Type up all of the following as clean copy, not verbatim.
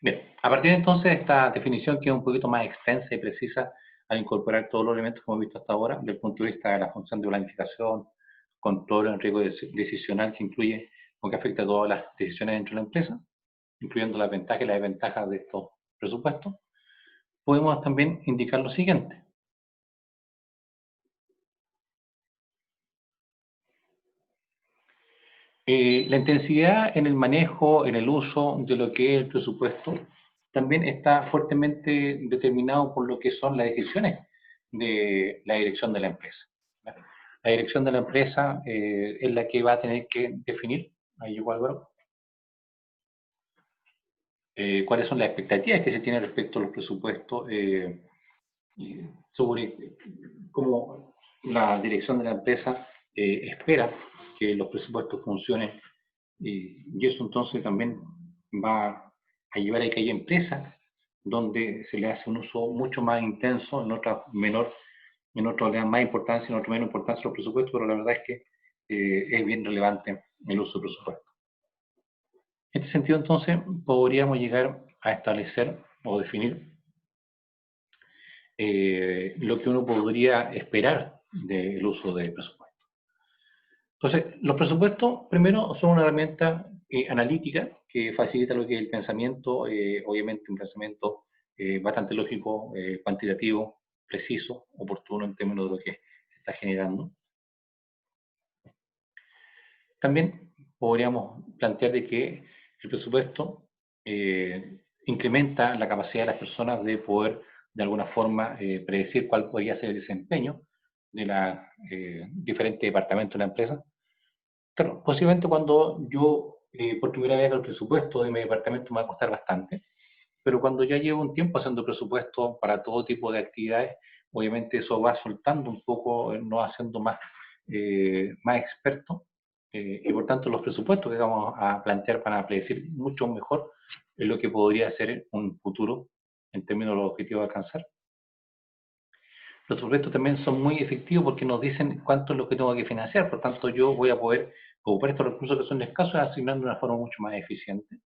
Bien, a partir de entonces esta definición queda un poquito más extensa y precisa al incorporar todos los elementos que hemos visto hasta ahora, desde el punto de vista de la función de planificación, control en riesgo decisional que incluye o que afecta a todas las decisiones dentro de la empresa, incluyendo las ventajas y las desventajas de estos presupuestos. Podemos también indicar lo siguiente. La intensidad en el manejo, en el uso de lo que es el presupuesto, también está fuertemente determinado por lo que son las decisiones de la dirección de la empresa. La dirección de la empresa es la que va a tener que definir, ahí llegó Álvaro, cuáles son las expectativas que se tienen respecto a los presupuestos, sobre cómo la dirección de la empresa espera que los presupuestos funcionen. Y eso entonces también va a llevar a que haya empresas donde se le hace un uso mucho más intenso, en otras menor, en otras le dan más importancia, en otras menos importancia los presupuestos, pero la verdad es que es bien relevante el uso del presupuesto. En este sentido, entonces, podríamos llegar a establecer o definir lo que uno podría esperar del uso del presupuesto. Entonces, los presupuestos, primero, son una herramienta analítica que facilita lo que es el pensamiento, obviamente un pensamiento bastante lógico, cuantitativo, preciso, oportuno en términos de lo que se está generando. También podríamos plantear de que el presupuesto incrementa la capacidad de las personas de poder, de alguna forma, predecir cuál podría ser el desempeño de los diferentes departamentos de la empresa. Claro, posiblemente cuando yo por primera vez haga el presupuesto de mi departamento me va a costar bastante, pero cuando ya llevo un tiempo haciendo presupuesto para todo tipo de actividades, obviamente eso va soltando un poco, no haciendo más experto, y por tanto los presupuestos que vamos a plantear para predecir mucho mejor lo que podría ser un futuro en términos de los objetivos a alcanzar. Los presupuestos también son muy efectivos porque nos dicen cuánto es lo que tengo que financiar, por tanto yo voy a poder ocupar estos recursos que son escasos y asignarlos de una forma mucho más eficiente.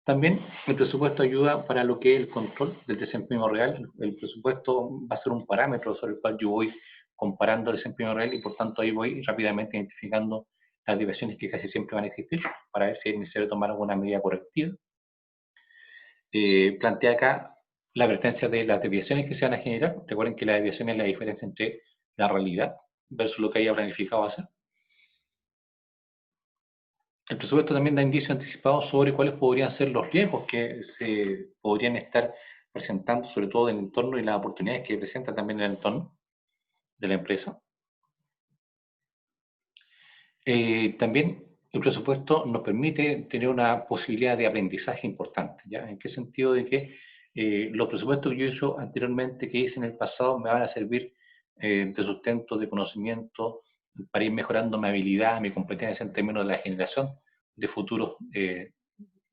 También el presupuesto ayuda para lo que es el control del desempeño real. El presupuesto va a ser un parámetro sobre el cual yo voy comparando el desempeño real y por tanto ahí voy rápidamente identificando las desviaciones que casi siempre van a existir para ver si es necesario tomar alguna medida correctiva. Plantea acá la advertencia de las desviaciones que se van a generar. Recuerden que la desviación es la diferencia entre la realidad versus lo que haya planificado hacer. El presupuesto también da indicios anticipados sobre cuáles podrían ser los riesgos que se podrían estar presentando, sobre todo en el entorno y las oportunidades que presenta también el entorno de la empresa. También el presupuesto nos permite tener una posibilidad de aprendizaje importante, ¿ya? ¿En qué sentido? De que los presupuestos que yo he hecho anteriormente, que hice en el pasado, me van a servir de sustento, de conocimiento, para ir mejorando mi habilidad, mi competencia en términos de la generación de futuros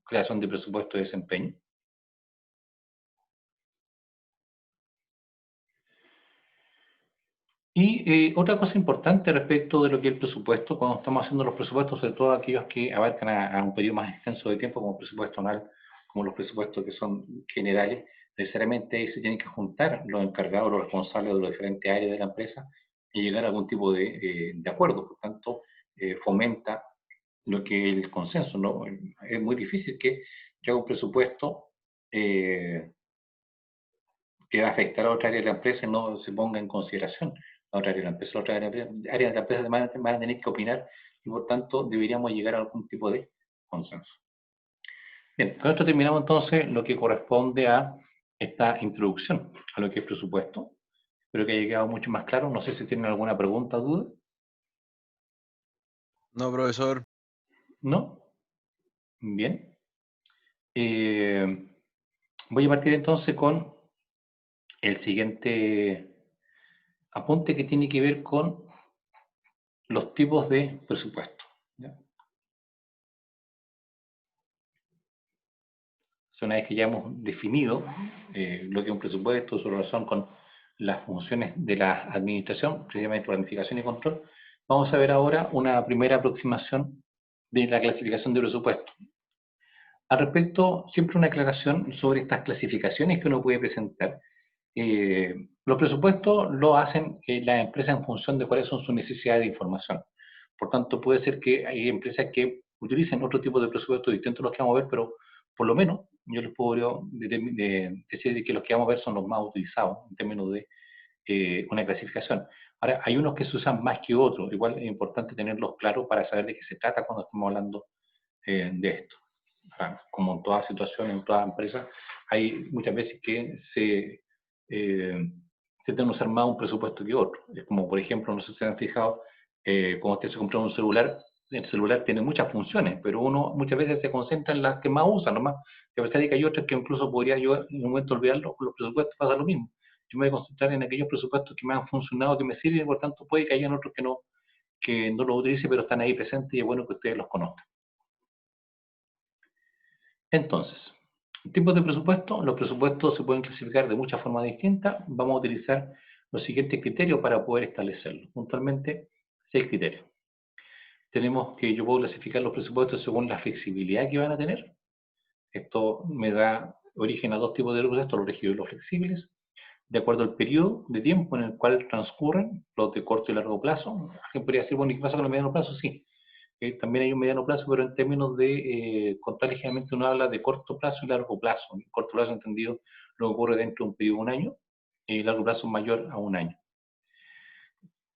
creación de presupuesto de desempeño. Y otra cosa importante respecto de lo que es el presupuesto, cuando estamos haciendo los presupuestos, sobre todo aquellos que abarcan a un periodo más extenso de tiempo, como el presupuesto anual, como los presupuestos que son generales, necesariamente se tienen que juntar los encargados, los responsables de las diferentes áreas de la empresa y llegar a algún tipo de acuerdo. Por tanto, fomenta lo que es el consenso, ¿no? Es muy difícil que yo haga un presupuesto que va a afectar a otra área de la empresa y no se ponga en consideración la otra área de la empresa. La otra área de la empresa van a tener que opinar y por tanto deberíamos llegar a algún tipo de consenso. Bien, con esto terminamos entonces lo que corresponde a esta introducción a lo que es presupuesto. Espero que haya quedado mucho más claro. No sé si tienen alguna pregunta o duda. No, profesor. ¿No? Bien. Voy a partir entonces con el siguiente apunte que tiene que ver con los tipos de presupuesto. ¿Ya? Una vez que ya hemos definido lo que es un presupuesto, su relación con las funciones de la administración, precisamente planificación y control, Vamos a ver ahora una primera aproximación de la clasificación de presupuesto. Al respecto, siempre una aclaración sobre estas clasificaciones que uno puede presentar. Los presupuestos lo hacen las empresas en función de cuáles son sus necesidades de información. Por tanto, puede ser que hay empresas que utilicen otro tipo de presupuestos distintos a los que vamos a ver, pero por lo menos yo les puedo decir que los que vamos a ver son los más utilizados en términos de una clasificación. Ahora, hay unos que se usan más que otros. Igual es importante tenerlos claros para saber de qué se trata cuando estamos hablando de esto. Como en toda situación, en toda empresa, hay muchas veces que se tiene que usar más un presupuesto que otro. Es como, por ejemplo, no sé si se han fijado, cuando usted se compra un celular, el celular tiene muchas funciones, pero uno muchas veces se concentra en las que más usa, nomás. Y a pesar de que hay otras que incluso podría yo en un momento olvidarlo, con los presupuestos pasa lo mismo. Yo me voy a concentrar en aquellos presupuestos que me han funcionado, que me sirven, y por tanto puede que hayan otros que no los utilice, pero están ahí presentes y es bueno que ustedes los conozcan. Entonces, tipos de presupuesto. Los presupuestos se pueden clasificar de muchas formas distintas. Vamos a utilizar los siguientes criterios para poder establecerlo. Puntualmente, 6 criterios. Tenemos que yo puedo clasificar los presupuestos según la flexibilidad que van a tener. Esto me da origen a dos tipos de presupuestos, los rígidos y los flexibles, de acuerdo al periodo de tiempo en el cual transcurren, los de corto y largo plazo. Alguien podría decir, bueno, ¿y qué pasa con el mediano plazo? Sí, también hay un mediano plazo, pero en términos de contar ligeramente uno habla de corto plazo y largo plazo. En corto plazo entendido lo que ocurre dentro de un periodo de un año, y largo plazo mayor a un año.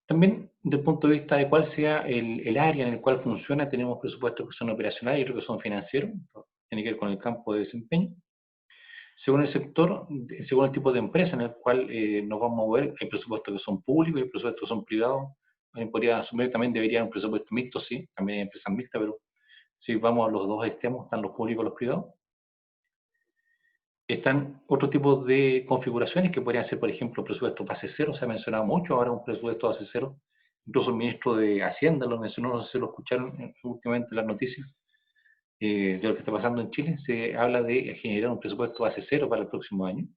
También, desde el punto de vista de cuál sea el área en el cual funciona, tenemos presupuestos que son operacionales y otros que son financieros, tiene que ver con el campo de desempeño. Según el sector, según el tipo de empresa en el cual nos vamos a mover, hay presupuestos que son públicos y hay presupuestos que son privados. Podría asumir también debería haber un presupuesto mixto, sí, también hay empresas mixtas, pero si vamos a los dos extremos, están los públicos y los privados. Están otros tipos de configuraciones que podrían ser, por ejemplo, presupuesto base cero, se ha mencionado mucho ahora un presupuesto base cero. Incluso el ministro de Hacienda lo mencionó, no sé si lo escucharon últimamente en las noticias de lo que está pasando en Chile. Se habla de generar un presupuesto base cero para el próximo año.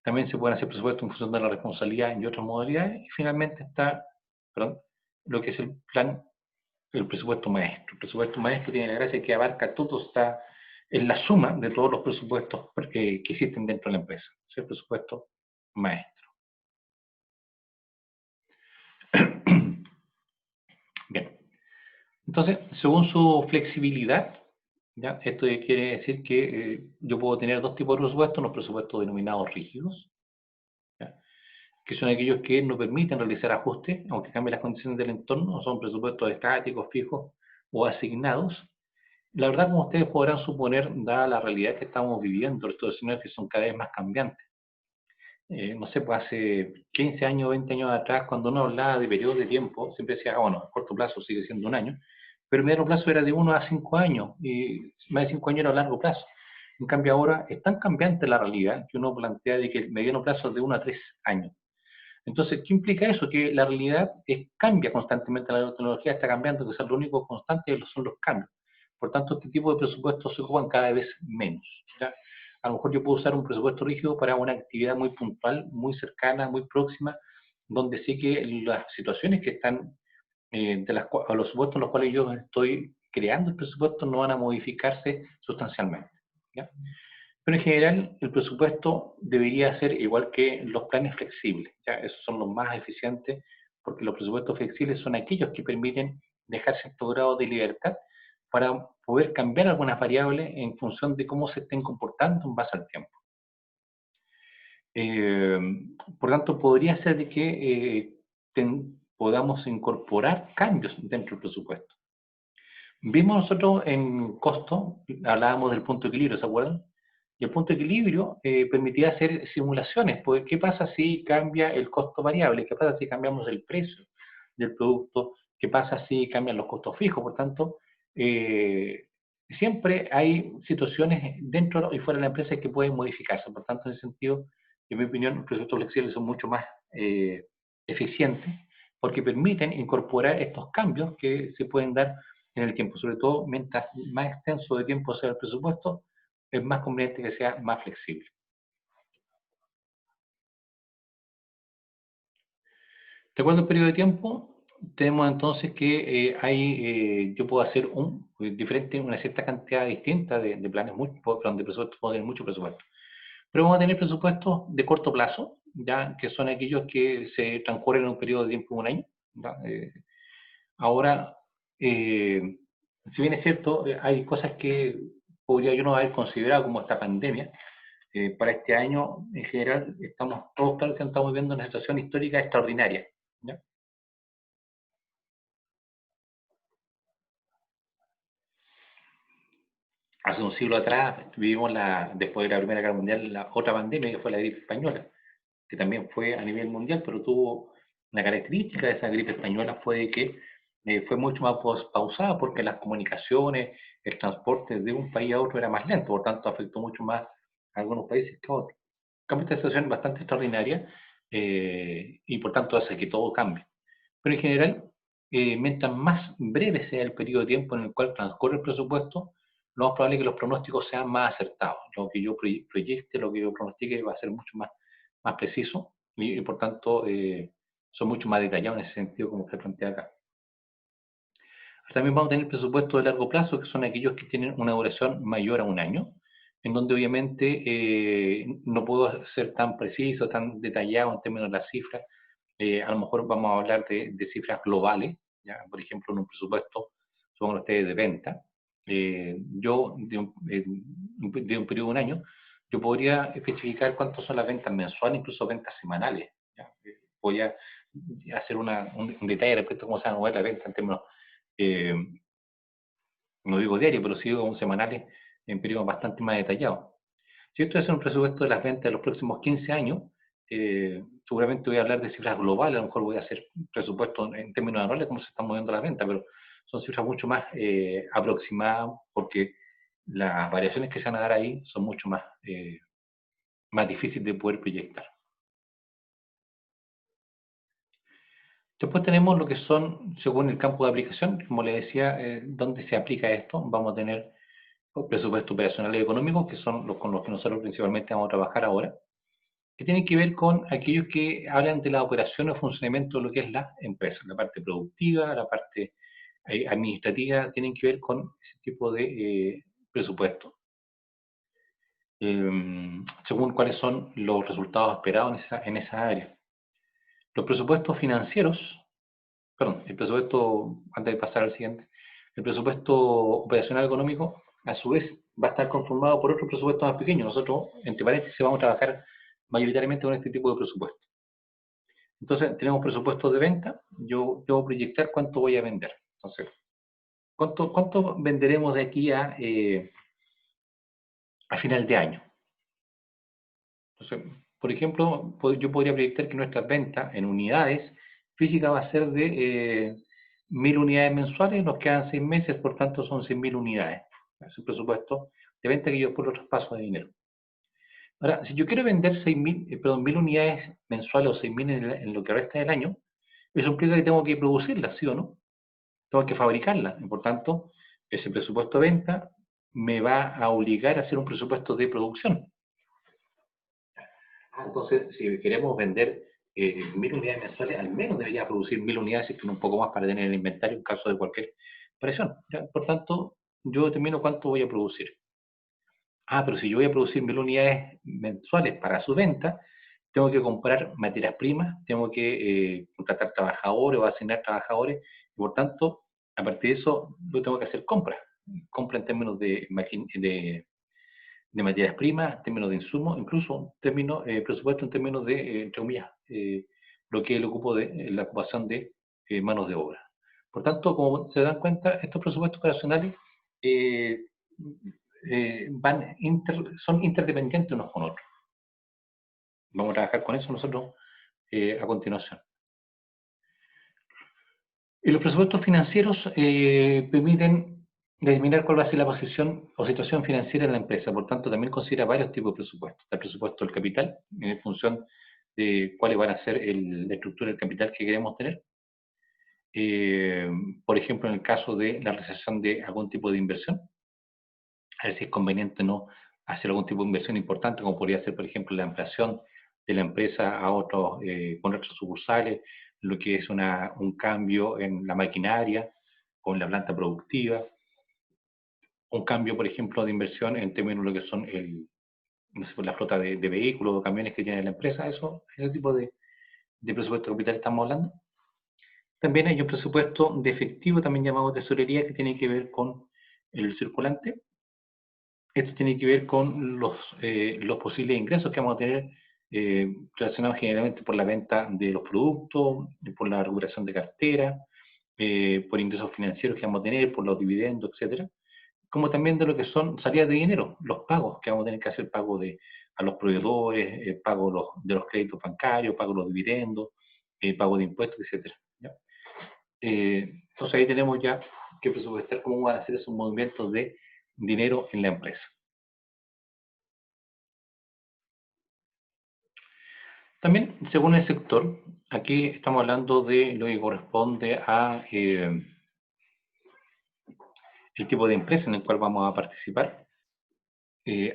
También se pueden hacer presupuestos en función de la responsabilidad y otras modalidades. Y finalmente está, perdón, lo que es el plan, el presupuesto maestro. El presupuesto maestro tiene la gracia que abarca todo, está en la suma de todos los presupuestos que existen dentro de la empresa. Es el presupuesto maestro. Bien. Entonces, según su flexibilidad, ¿ya? Esto quiere decir que yo puedo tener dos tipos de presupuestos, los presupuestos denominados rígidos, ¿ya? Que son aquellos que no permiten realizar ajustes, aunque cambien las condiciones del entorno, son presupuestos estáticos, fijos o asignados. La verdad, como ustedes podrán suponer, dada la realidad que estamos viviendo, estos escenarios que son cada vez más cambiantes. No sé, pues hace 15 años, 20 años atrás, cuando uno hablaba de periodos de tiempo, siempre decía, bueno, a corto plazo sigue siendo un año, pero el mediano plazo era de 1 a 5 años, y más de 5 años era a largo plazo. En cambio ahora es tan cambiante la realidad que uno plantea de que el mediano plazo es de 1 a 3 años. Entonces, ¿qué implica eso? Que la realidad cambia constantemente, la tecnología está cambiando, que es lo único constante son los cambios. Por tanto, este tipo de presupuestos se ocupan cada vez menos. ¿Ya? A lo mejor yo puedo usar un presupuesto rígido para una actividad muy puntual, muy cercana, muy próxima, donde sé que las situaciones que están, a los supuestos en los cuales yo estoy creando el presupuesto no van a modificarse sustancialmente. ¿Ya? Pero en general, el presupuesto debería ser igual que los planes flexibles. ¿Ya? Esos son los más eficientes, porque los presupuestos flexibles son aquellos que permiten dejar cierto grado de libertad para poder cambiar algunas variables en función de cómo se estén comportando en base al tiempo. Eh, por tanto, podría ser de que podamos incorporar cambios dentro del presupuesto. Vimos nosotros en costo, hablábamos del punto de equilibrio, ¿se acuerdan? Y el punto de equilibrio permitía hacer simulaciones, porque ¿qué pasa si cambia el costo variable? ¿Qué pasa si cambiamos el precio del producto? ¿Qué pasa si cambian los costos fijos? Por tanto, siempre hay situaciones dentro y fuera de la empresa que pueden modificarse. Por tanto, en ese sentido, en mi opinión, los presupuestos flexibles son mucho más eficientes porque permiten incorporar estos cambios que se pueden dar en el tiempo. Sobre todo, mientras más extenso de tiempo sea el presupuesto, es más conveniente que sea más flexible. De acuerdo al periodo de tiempo, tenemos entonces que yo puedo hacer una cierta cantidad distinta de planes, perdón, de presupuestos, puedo tener mucho presupuesto. Pero vamos a tener presupuestos de corto plazo, ya que son aquellos que se transcurren en un periodo de tiempo de un año. ¿Ya? Ahora, si bien es cierto, hay cosas que podría yo no haber considerado como esta pandemia. Para este año, en general, estamos todos claros que estamos viviendo una situación histórica extraordinaria. ¿Ya? Hace un siglo atrás vivimos después de la Primera Guerra Mundial la otra pandemia que fue la gripe española, que también fue a nivel mundial, pero tuvo una característica de esa gripe española fue de que fue mucho más pausada porque las comunicaciones, el transporte de un país a otro era más lento, por tanto afectó mucho más a algunos países que a otros. En cambio, esta situación es bastante extraordinaria y por tanto hace que todo cambie. Pero en general, mientras más breve sea el periodo de tiempo en el cual transcurre el presupuesto, lo más probable es que los pronósticos sean más acertados. Lo que yo proyecte, lo que yo pronostique va a ser mucho más preciso y por tanto son mucho más detallados en ese sentido como se plantea acá. También vamos a tener presupuestos de largo plazo, que son aquellos que tienen una duración mayor a un año, en donde obviamente no puedo ser tan preciso, tan detallado en términos de las cifras. A lo mejor vamos a hablar de cifras globales, ¿ya? Por ejemplo, en un presupuesto, son ustedes de venta. Yo, de un periodo de un año, yo podría especificar cuántas son las ventas mensuales, incluso ventas semanales. ¿Ya? Voy a hacer un detalle respecto a cómo se van a mover las ventas en términos eh, no digo diario, pero sí digo semanales en periodos bastante más detallados. Si esto es un presupuesto de las ventas de los próximos 15 años, seguramente voy a hablar de cifras globales, a lo mejor voy a hacer presupuestos en términos anuales, cómo se están moviendo las ventas, pero son cifras mucho más aproximadas porque las variaciones que se van a dar ahí son mucho más difíciles de poder proyectar. Después tenemos lo que son, según el campo de aplicación, como les decía, dónde se aplica esto. Vamos a tener presupuestos operacionales y económicos, que son los con los que nosotros principalmente vamos a trabajar ahora, que tienen que ver con aquellos que hablan de la operación o funcionamiento de lo que es la empresa, la parte productiva, la parte administrativa, tienen que ver con ese tipo de presupuestos, según cuáles son los resultados esperados en esa área. Los presupuestos financieros, perdón, el presupuesto, antes de pasar al siguiente, el presupuesto operacional económico, a su vez, va a estar conformado por otros presupuestos más pequeños. Nosotros, entre paréntesis, vamos a trabajar mayoritariamente con este tipo de presupuestos. Entonces, tenemos presupuestos de venta, yo debo proyectar cuánto voy a vender. Entonces, ¿cuánto venderemos de aquí a final de año? Entonces, por ejemplo, yo podría proyectar que nuestras ventas en unidades físicas va a ser de 1000 unidades mensuales, nos quedan 6 meses, por tanto son 100.000 unidades. Es el presupuesto de venta que yo después lo traspaso de dinero. Ahora, si yo quiero vender 1000 unidades mensuales o 6.000 en lo que resta del año, eso implica que tengo que producirlas, ¿sí o no? Tengo que fabricarlas. Y por tanto, ese presupuesto de venta me va a obligar a hacer un presupuesto de producción. Entonces, si queremos vender 1000 unidades mensuales, al menos debería producir 1000 unidades, y un poco más para tener el inventario en caso de cualquier presión. ¿Ya? Por tanto, yo determino cuánto voy a producir. Pero si yo voy a producir 1000 unidades mensuales para su venta, tengo que comprar materias primas, tengo que contratar trabajadores o asignar trabajadores, y por tanto, a partir de eso, yo tengo que hacer compras. Compra en términos de materias primas, en términos de insumos, incluso presupuesto en términos de, entre comillas, lo que es el ocupo de la ocupación de manos de obra. Por tanto, como se dan cuenta, estos presupuestos operacionales eh, son interdependientes unos con otros. Vamos a trabajar con eso nosotros a continuación. Y los presupuestos financieros permiten determinar cuál va a ser la posición o situación financiera de la empresa. Por tanto, también considera varios tipos de presupuestos. Está el presupuesto del capital, en función de cuáles van a ser la estructura del capital que queremos tener. Por ejemplo, en el caso de la realización de algún tipo de inversión, a ver si es conveniente o no hacer algún tipo de inversión importante, como podría ser, por ejemplo, la ampliación de la empresa con otras sucursales, lo que es un cambio en la maquinaria o en la planta productiva, un cambio, por ejemplo, de inversión en términos de lo que son no sé, la flota de vehículos o camiones que tiene la empresa, ese tipo de presupuesto de capital estamos hablando. También hay un presupuesto de efectivo, también llamado tesorería, que tiene que ver con el circulante. Esto tiene que ver con los posibles ingresos que vamos a tener relacionados generalmente por la venta de los productos, por la regulación de cartera, por ingresos financieros que vamos a tener, por los dividendos, etcétera, como también de lo que son salidas de dinero, los pagos que vamos a tener que hacer, pago a los proveedores, pago de los créditos bancarios, pago de los dividendos, pago de impuestos, etcétera. ¿Ya? Entonces ahí tenemos ya que presupuestar cómo van a ser esos movimientos de dinero en la empresa. También, según el sector, aquí estamos hablando de lo que corresponde a el tipo de empresa en el cual vamos a participar.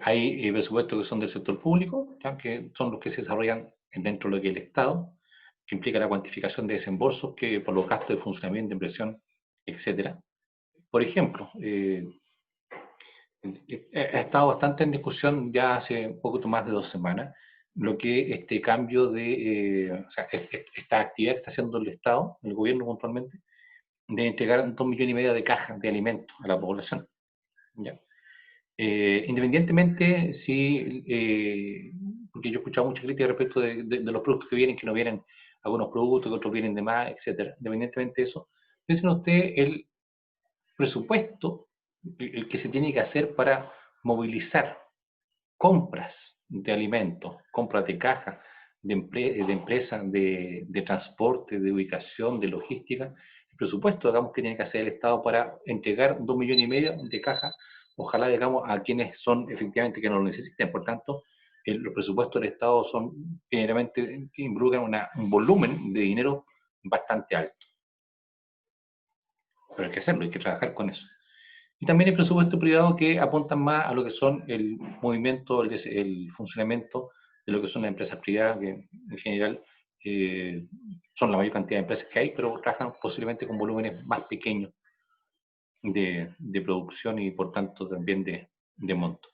Hay presupuestos que son del sector público, ¿ya? Que son los que se desarrollan dentro de lo que es el Estado, que implica la cuantificación de desembolsos que por los gastos de funcionamiento, impresión, etcétera. Por ejemplo, ha estado bastante en discusión ya hace un poquito más de 2 semanas lo que este cambio o sea, esta actividad que está haciendo el Estado, el gobierno puntualmente, de entregar 2,5 millones de cajas de alimentos a la población. ¿Ya? Independientemente si, porque yo he escuchado mucha crítica respecto de los productos que vienen, que no vienen algunos productos, que otros vienen de más, etcétera. Independientemente de eso, piensen usted el presupuesto, el que se tiene que hacer para movilizar compras de alimentos, compras de cajas, de empresas, de transporte, de ubicación, de logística, el presupuesto, digamos, que tiene que hacer el Estado para entregar 2,5 millones de cajas, ojalá, digamos, a quienes son efectivamente que no lo necesiten. Por tanto, los presupuestos del Estado son generalmente que involucran un volumen de dinero bastante alto. Pero hay que hacerlo, hay que trabajar con eso. Y también el presupuesto privado que apuntan más a lo que son el movimiento, el funcionamiento de lo que son las empresas privadas, que en general son la mayor cantidad de empresas que hay, pero trabajan posiblemente con volúmenes más pequeños de producción y por tanto también de monto.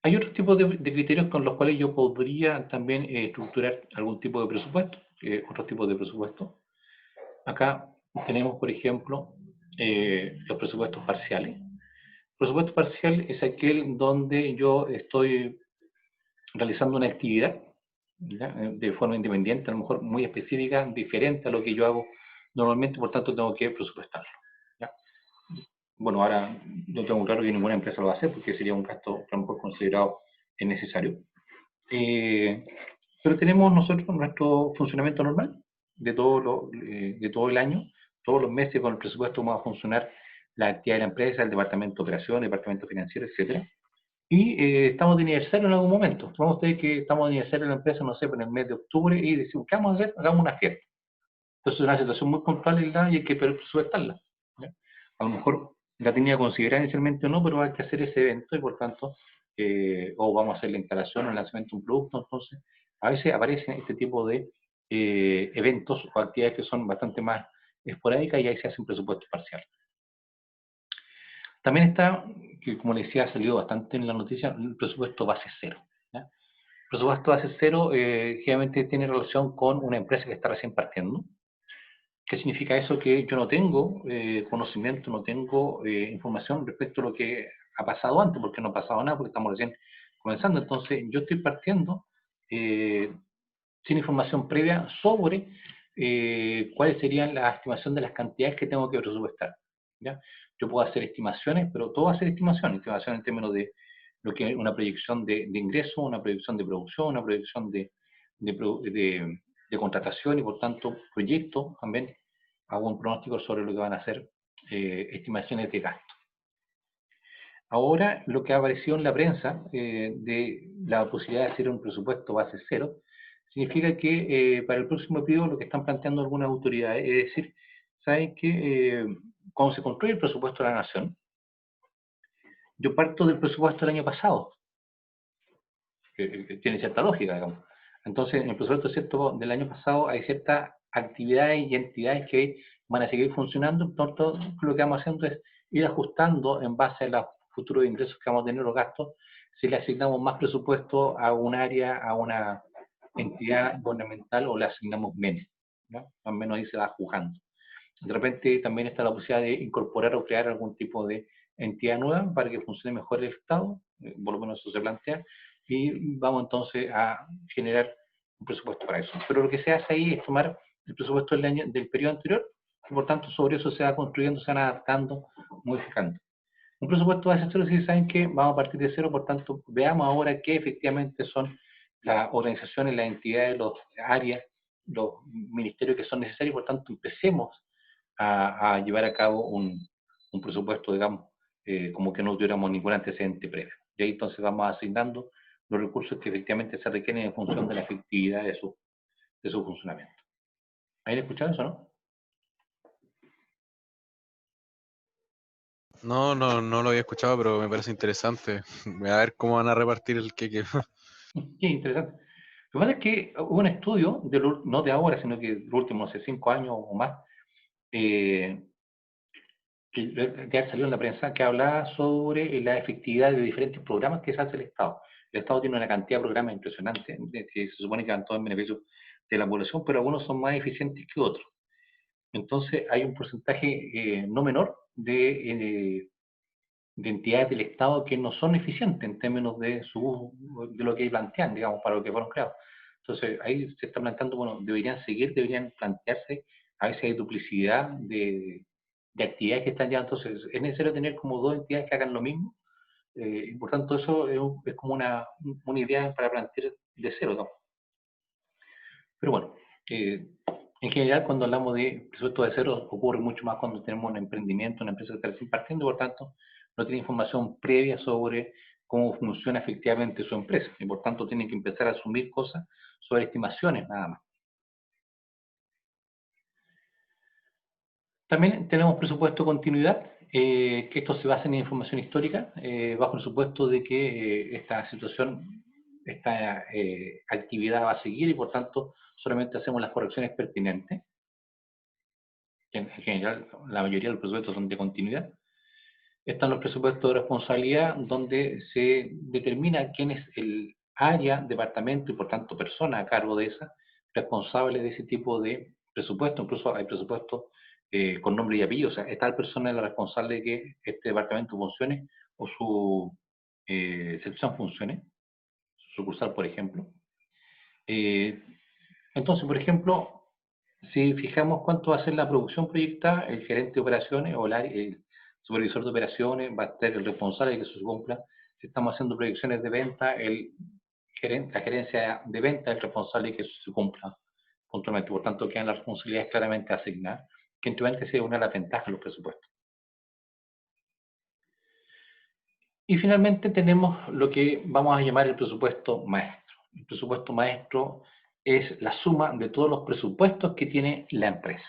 Hay otros tipos de criterios con los cuales yo podría también estructurar algún tipo de presupuesto, otros tipos de presupuesto. Acá tenemos, por ejemplo, los presupuestos parciales. Presupuesto parcial es aquel donde yo estoy realizando una actividad, ¿ya? De forma independiente, a lo mejor muy específica, diferente a lo que yo hago normalmente, por tanto tengo que presupuestarlo. ¿Ya? Bueno, ahora yo tengo claro que ninguna empresa lo va a hacer porque sería un gasto a lo mejor considerado innecesario. Pero tenemos nosotros nuestro funcionamiento normal de todo el año, todos los meses con el presupuesto cómo va a funcionar la actividad de la empresa, el departamento de operaciones, el departamento financiero, etcétera. Y estamos de aniversario en algún momento. Supongamos ustedes que estamos de aniversario en la empresa, no sé, en el mes de octubre y decimos, ¿qué vamos a hacer? Hagamos una fiesta. Entonces es una situación muy puntual y hay que presupuestarla. ¿Ya? A lo mejor la tenía considerada inicialmente o no, pero hay que hacer ese evento y por tanto, o vamos a hacer la instalación o el lanzamiento de un producto. Entonces, a veces aparecen este tipo de eventos o actividades que son bastante más esporádicas y ahí se hacen presupuestos parciales. También está, que como les decía, ha salido bastante en la noticia, el presupuesto base cero. ¿Ya? El presupuesto base cero generalmente tiene relación con una empresa que está recién partiendo. ¿Qué significa eso? Que yo no tengo conocimiento, no tengo información respecto a lo que ha pasado antes, porque no ha pasado nada, porque estamos recién comenzando. Entonces, yo estoy partiendo sin información previa sobre cuáles serían la estimación de las cantidades que tengo que presupuestar. ¿Ya? Yo puedo hacer estimaciones, pero todo va a ser estimación en términos de lo que es una proyección de ingreso, una proyección de producción, una proyección de contratación y por tanto proyectos también, hago un pronóstico sobre lo que van a ser estimaciones de gasto. Ahora, lo que ha aparecido en la prensa de la posibilidad de hacer un presupuesto base cero, significa que para el próximo periodo lo que están planteando algunas autoridades es decir, ¿saben que cuando se construye el presupuesto de la nación, yo parto del presupuesto del año pasado? que tiene cierta lógica, digamos. Entonces, en el presupuesto cierto del año pasado hay ciertas actividades y entidades que van a seguir funcionando, por tanto, lo que vamos haciendo es ir ajustando en base a los futuros ingresos que vamos a tener, los gastos, si le asignamos más presupuesto a un área, a una entidad gubernamental, o le asignamos menos, ¿no? Al menos ahí se va jugando. De repente también está la posibilidad de incorporar o crear algún tipo de entidad nueva para que funcione mejor el Estado, por lo menos eso se plantea, y vamos entonces a generar un presupuesto para eso. Pero lo que se hace ahí es tomar el presupuesto del periodo anterior, y por tanto sobre eso se va construyendo, se van adaptando, modificando. Un presupuesto base cero, si saben que vamos a partir de cero, por tanto, veamos ahora qué efectivamente son las organizaciones, las entidades, los áreas, los ministerios que son necesarios, por tanto, empecemos a llevar a cabo un presupuesto, digamos, como que no tuviéramos ningún antecedente previo. Y ahí entonces vamos asignando los recursos que efectivamente se requieren en función de la efectividad de su funcionamiento. ¿Ahí le escucharon eso, no? No, no lo había escuchado, pero me parece interesante. Voy a ver cómo van a repartir el queque. Qué interesante. Lo que pasa es que hubo un estudio, no de ahora, sino que de los últimos, hace 5 años o más, eh, que salió en la prensa, que hablaba sobre la efectividad de diferentes programas que se hace el Estado. El Estado tiene una cantidad de programas impresionantes, que se supone que van todos en beneficio de la población, pero algunos son más eficientes que otros. Entonces hay un porcentaje no menor de entidades del Estado que no son eficientes en términos de lo que plantean, digamos, para lo que fueron creados. Entonces, ahí se está planteando, bueno, deberían plantearse, a veces hay duplicidad de actividades que están ya, entonces es necesario tener como dos entidades que hagan lo mismo, y por tanto eso es como una idea para plantear de cero, ¿no? Pero bueno, en general cuando hablamos de presupuesto de cero ocurre mucho más cuando tenemos un emprendimiento, una empresa que está recién partiendo, por tanto no tiene información previa sobre cómo funciona efectivamente su empresa y por tanto tienen que empezar a asumir cosas sobre estimaciones nada más. También tenemos presupuesto de continuidad, que esto se basa en información histórica, bajo el supuesto de que esta situación, esta actividad va a seguir y por tanto solamente hacemos las correcciones pertinentes. En general, la mayoría de los presupuestos son de continuidad. Están los presupuestos de responsabilidad, donde se determina quién es el área, departamento y por tanto persona a cargo de esa, responsable de ese tipo de presupuesto. Incluso hay presupuestos con nombre y apellido, o sea, esta persona es la responsable de que este departamento funcione o su sección funcione, su sucursal, por ejemplo. Eh, entonces, por ejemplo, si fijamos cuánto va a ser la producción proyectada, el gerente de operaciones o el supervisor de operaciones va a ser el responsable de que eso se cumpla. Si estamos haciendo proyecciones de venta, la gerencia de venta es el responsable de que eso se cumpla puntualmente. Por tanto, quedan las responsabilidades claramente asignadas, que eventualmente se une a la ventaja de los presupuestos. Y finalmente tenemos lo que vamos a llamar el presupuesto maestro. El presupuesto maestro es la suma de todos los presupuestos que tiene la empresa.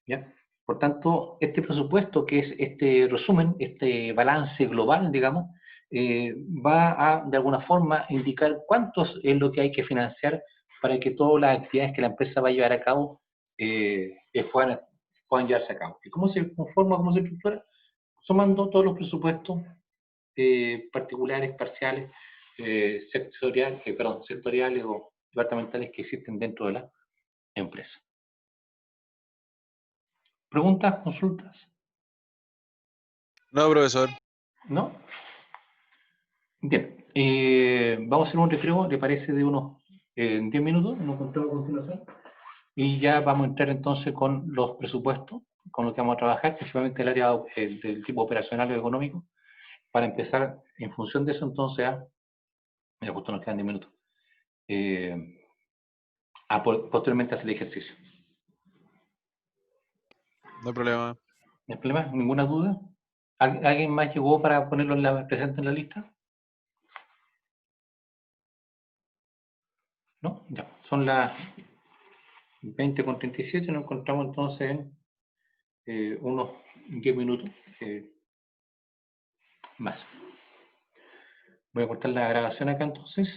¿Ya? Por tanto, este presupuesto, que es este resumen, este balance global, digamos, va a, de alguna forma, indicar cuánto es lo que hay que financiar para que todas las actividades que la empresa va a llevar a cabo puedan llevarse a cabo. ¿Y cómo se conforma, cómo se estructura? Sumando todos los presupuestos particulares, parciales, sectoriales o departamentales que existen dentro de la empresa. ¿Preguntas, consultas? No, profesor. ¿No? Bien. Vamos a hacer un refriego, ¿le parece? De unos 10 minutos, nos encontramos a continuación. Y ya vamos a entrar entonces con los presupuestos, con lo que vamos a trabajar, principalmente el área del tipo operacional o económico, para empezar en función de eso entonces mira, justo nos quedan 10 minutos, eh, posteriormente hacer el ejercicio. No hay problema. ¿No hay problema? ¿Ninguna duda? ¿Alguien más llegó para ponerlo presente en la lista? ¿No? Ya. Son las 20:37, nos encontramos entonces en unos 10 minutos más. Voy a cortar la grabación acá entonces.